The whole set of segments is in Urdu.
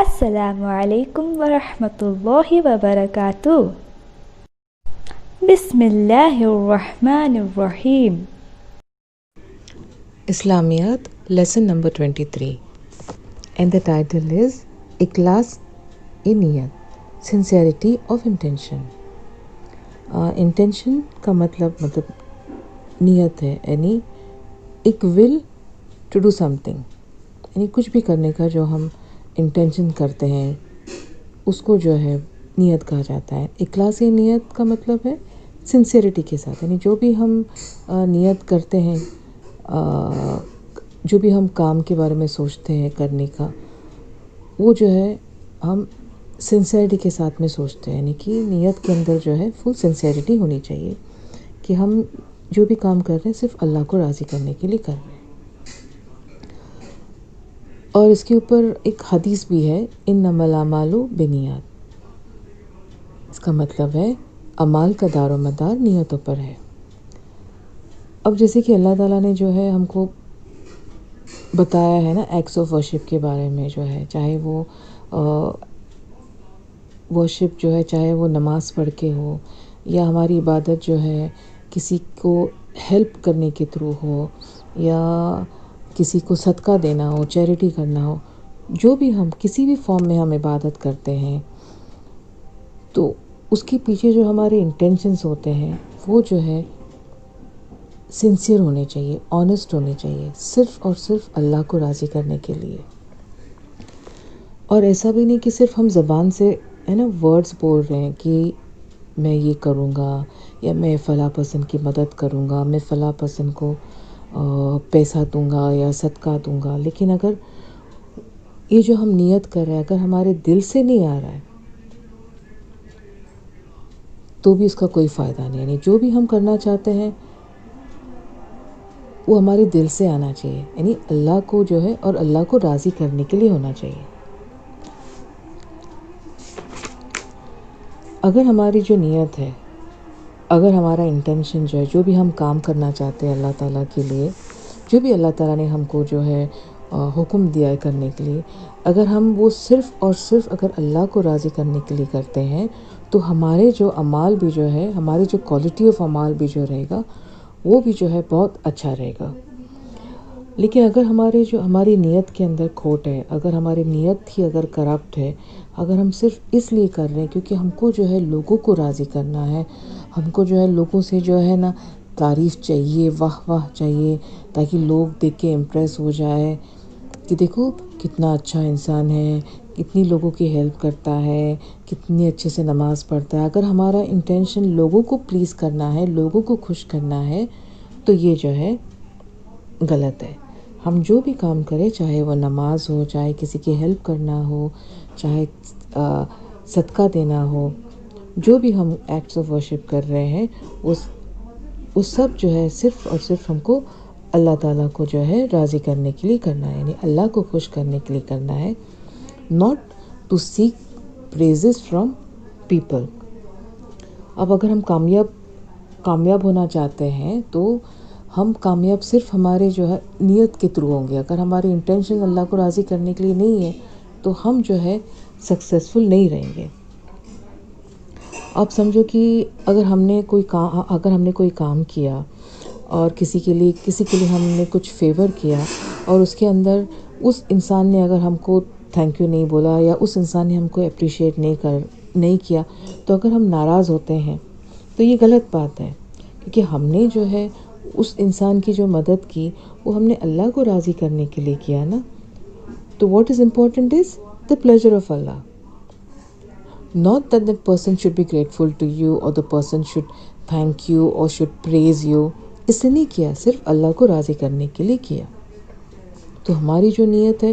السلام علیکم ورحمۃ اللہ وبرکاتہ۔ بسم اللہ الرحمن الرحیم۔ Islamiyat lesson number 23 and the title is Ikhlas in Niyat, sincerity of intention. Intention کا مطلب نیت ہے، یعنی ایک will to do something، یعنی کچھ بھی کرنے کا جو ہم انٹینشن کرتے ہیں اس کو جو ہے نیت کہا جاتا ہے۔ اخلاص نیت کا مطلب ہے سنسیئرٹی کے ساتھ، یعنی جو بھی ہم نیت کرتے ہیں، جو بھی ہم کام کے بارے میں سوچتے ہیں کرنے کا، وہ جو ہے ہم سنسیئرٹی کے ساتھ میں سوچتے ہیں، یعنی کہ نیت کے اندر جو ہے فل سنسیئرٹی ہونی چاہیے کہ ہم جو بھی کام کر رہے ہیں صرف اللہ کو راضی کرنے کے لیے کر رہے ہیں۔ اور اس کے اوپر ایک حدیث بھی ہے، انما الاعمال بالنیات، اس کا مطلب ہے اعمال کا دار و مدار نیتوں پر ہے۔ اب جیسے کہ اللہ تعالیٰ نے جو ہے ہم کو بتایا ہے نا ایکٹس آف ورشپ کے بارے میں، جو ہے چاہے وہ ورشپ جو ہے چاہے وہ نماز پڑھ کے ہو، یا ہماری عبادت جو ہے کسی کو ہیلپ کرنے کے تھرو ہو، یا کسی کو صدقہ دینا ہو، چیریٹی کرنا ہو، جو بھی ہم کسی بھی فارم میں ہم عبادت کرتے ہیں، تو اس کے پیچھے جو ہمارے انٹینشنس ہوتے ہیں وہ جو ہے سنسیئر ہونے چاہیے، آنیسٹ ہونے چاہیے، صرف اور صرف اللہ کو راضی کرنے کے لیے۔ اور ایسا بھی نہیں کہ صرف ہم زبان سے ہے نا ورڈز بول رہے ہیں کہ میں یہ کروں گا، یا میں فلاں پرسن کی مدد کروں گا، میں فلاں پرسن کو پیسہ دوں گا یا صدقہ دوں گا، لیکن اگر یہ جو ہم نیت کر رہے ہیں اگر ہمارے دل سے نہیں آ رہا ہے تو بھی اس کا کوئی فائدہ نہیں۔ یعنی جو بھی ہم کرنا چاہتے ہیں وہ ہمارے دل سے آنا چاہیے، یعنی اللہ کو جو ہے اور اللہ کو راضی کرنے کے لیے ہونا چاہیے۔ اگر ہماری جو نیت ہے، اگر ہمارا انٹینشن جو ہے، جو بھی ہم کام کرنا چاہتے ہیں اللہ تعالیٰ کے لیے، جو بھی اللہ تعالیٰ نے ہم کو جو ہے حکم دیا ہے کرنے کے لیے، اگر ہم وہ صرف اور صرف اگر اللہ کو راضی کرنے کے لیے کرتے ہیں تو ہمارے جو اعمال بھی جو ہے، ہماری جو کوالٹی آف اعمال بھی جو رہے گا وہ بھی جو ہے بہت اچھا رہے گا۔ لیکن اگر ہماری نیت کے اندر کھوٹ ہے، اگر ہماری نیت ہی اگر کرپٹ ہے، اگر ہم صرف اس لیے کر رہے ہیں کیونکہ ہم کو جو ہے لوگوں کو راضی کرنا ہے، ہم کو جو ہے لوگوں سے جو ہے نا تعریف چاہیے، واہ واہ چاہیے، تاکہ لوگ دیکھ کے امپریس ہو جائے کہ دیکھو کتنا اچھا انسان ہے، کتنی لوگوں کی ہیلپ کرتا ہے، کتنی اچھے سے نماز پڑھتا ہے۔ اگر ہمارا انٹینشن لوگوں کو پلیز کرنا ہے، لوگوں کو خوش کرنا ہے، تو یہ جو ہے غلط ہے۔ ہم جو بھی کام کریں، چاہے وہ نماز ہو، چاہے کسی کی ہیلپ کرنا ہو، چاہے صدقہ دینا ہو، جو بھی ہم ایکٹس آف ورشپ کر رہے ہیں وہ سب جو ہے صرف اور صرف ہم کو اللہ تعالیٰ کو جو ہے راضی کرنے کے لیے کرنا ہے، یعنی اللہ کو خوش کرنے کے لیے کرنا ہے، not to seek praises from people۔ اب اگر ہم کامیاب ہونا چاہتے ہیں تو ہم کامیاب صرف ہمارے جو ہے نیت کے تھرو ہوں گے۔ اگر ہماری انٹینشن اللہ کو راضی کرنے کے لیے نہیں ہے تو ہم جو ہے سکسیسفل نہیں رہیں گے۔ آپ سمجھو کہ اگر ہم نے کوئی کام کیا اور کسی کے لیے ہم نے کچھ فیور کیا، اور اس کے اندر اس انسان نے اگر ہم کو تھینک یو نہیں بولا، یا اس انسان نے ہم کو اپریشیٹ نہیں کیا، تو اگر ہم ناراض ہوتے ہیں تو یہ غلط بات ہے، کیونکہ ہم نے جو ہے اس انسان کی جو مدد کی وہ ہم نے اللہ کو راضی کرنے کے لیے کیا نا۔ تو what is important is the pleasure of Allah, not that the person should be grateful to you or the person should thank you or should praise you۔ اس نے نہیں کیا، صرف اللہ کو راضی کرنے کے لیے کیا۔ تو ہماری جو نیت ہے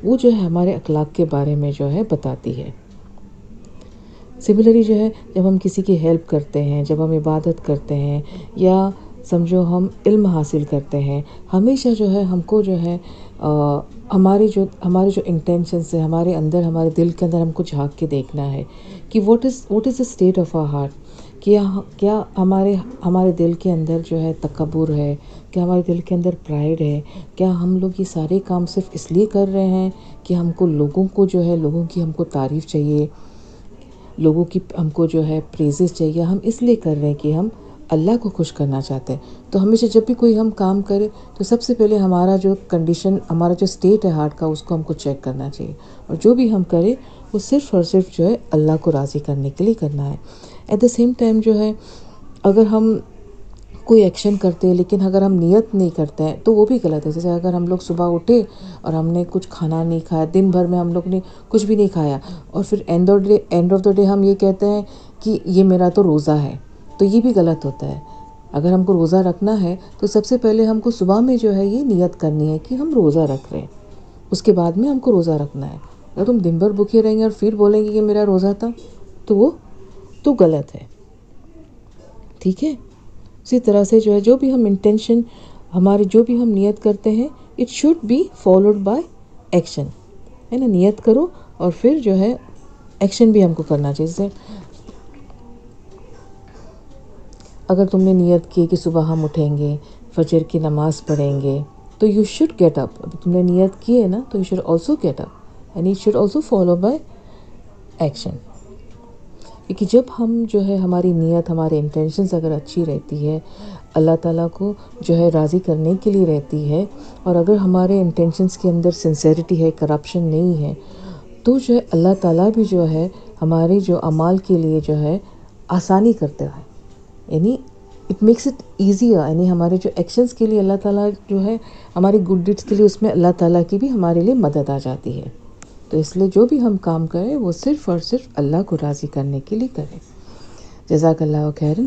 وہ جو ہے ہمارے اخلاق کے بارے میں جو ہے بتاتی ہے۔ سملرلی جو ہے جب ہم کسی کی ہیلپ کرتے ہیں، جب ہم عبادت کرتے ہیں، یا سمجھو ہم علم حاصل کرتے ہیں، ہمیشہ جو ہے ہم کو جو ہے ہمارے جو انٹینشنس ہے، ہمارے اندر، ہمارے دل کے اندر ہم کو جھانک کے دیکھنا ہے کہ what is the state of our heart، کیا ہمارے دل کے اندر جو ہے تکبر ہے، کیا ہمارے دل کے اندر پرائڈ ہے، کیا ہم لوگ یہ سارے کام صرف اس لیے کر رہے ہیں کہ ہم کو لوگوں کی ہم کو تعریف چاہیے، لوگوں کی ہم کو جو ہے پریزز چاہیے، ہم اس لیے کر رہے ہیں کہ ہم اللہ کو خوش کرنا چاہتے ہیں؟ تو ہمیشہ جب بھی کوئی ہم کام کرے تو سب سے پہلے ہمارا جو کنڈیشن، ہمارا جو اسٹیٹ ہے ہارٹ کا، اس کو ہم کو چیک کرنا چاہیے، اور جو بھی ہم کریں وہ صرف اور صرف جو ہے اللہ کو راضی کرنے کے لیے کرنا ہے۔ ایٹ دا سیم ٹائم جو ہے اگر ہم کوئی ایکشن کرتے ہیں لیکن اگر ہم نیت نہیں کرتے ہیں تو وہ بھی غلط ہے۔ جیسے اگر ہم لوگ صبح اٹھے اور ہم نے کچھ کھانا نہیں کھایا، دن بھر میں ہم لوگ نے کچھ بھی نہیں کھایا، اور پھر اینڈ آف دا ڈے ہم یہ کہتے ہیں کہ یہ میرا تو روزہ ہے، تو یہ بھی غلط ہوتا ہے۔ اگر ہم کو روزہ رکھنا ہے تو سب سے پہلے ہم کو صبح میں جو ہے یہ نیت کرنی ہے کہ ہم روزہ رکھ رہے ہیں، اس کے بعد میں ہم کو روزہ رکھنا ہے۔ اگر تم دن بھر بھوکے رہیں گے اور پھر بولیں گے کہ میرا روزہ تھا، تو وہ تو غلط ہے، ٹھیک ہے؟ اسی طرح سے جو ہے جو بھی ہم انٹینشن، جو بھی ہم نیت کرتے ہیں، it should be followed by action, ہے نا؟ نیت کرو اور پھر جو ہے ایکشن بھی ہم کو کرنا چاہیے۔ جیسے اگر تم نے نیت کی کہ صبح ہم اٹھیں گے، فجر کی نماز پڑھیں گے، تو یو شوڈ گیٹ اپ۔ اب تم نے نیت کی ہے نا، تو you should also get up, and it should also follow by action. کیونکہ جب ہم جو ہے ہماری نیت، ہمارے انٹینشنز اگر اچھی رہتی ہے، اللہ تعالیٰ کو جو ہے راضی کرنے کے لیے رہتی ہے، اور اگر ہمارے انٹینشنز کے اندر سنسیریٹی ہے، کرپشن نہیں ہے، تو جو ہے اللہ تعالیٰ بھی جو ہے ہمارے جو اعمال کے لیے جو ہے آسانی کرتے ہیں، یعنی اٹ میکس اٹ ایزیئر، یعنی ہمارے جو ایکشنز کے لیے اللہ تعالیٰ جو ہے ہماری گڈ ڈیڈس کے لیے اس میں اللہ تعالیٰ کی بھی ہمارے لیے مدد آ جاتی ہے۔ تو اس لیے جو بھی ہم کام کریں وہ صرف اور صرف اللہ کو راضی کرنے کے لیے کریں۔ جزاک اللہ خیرن۔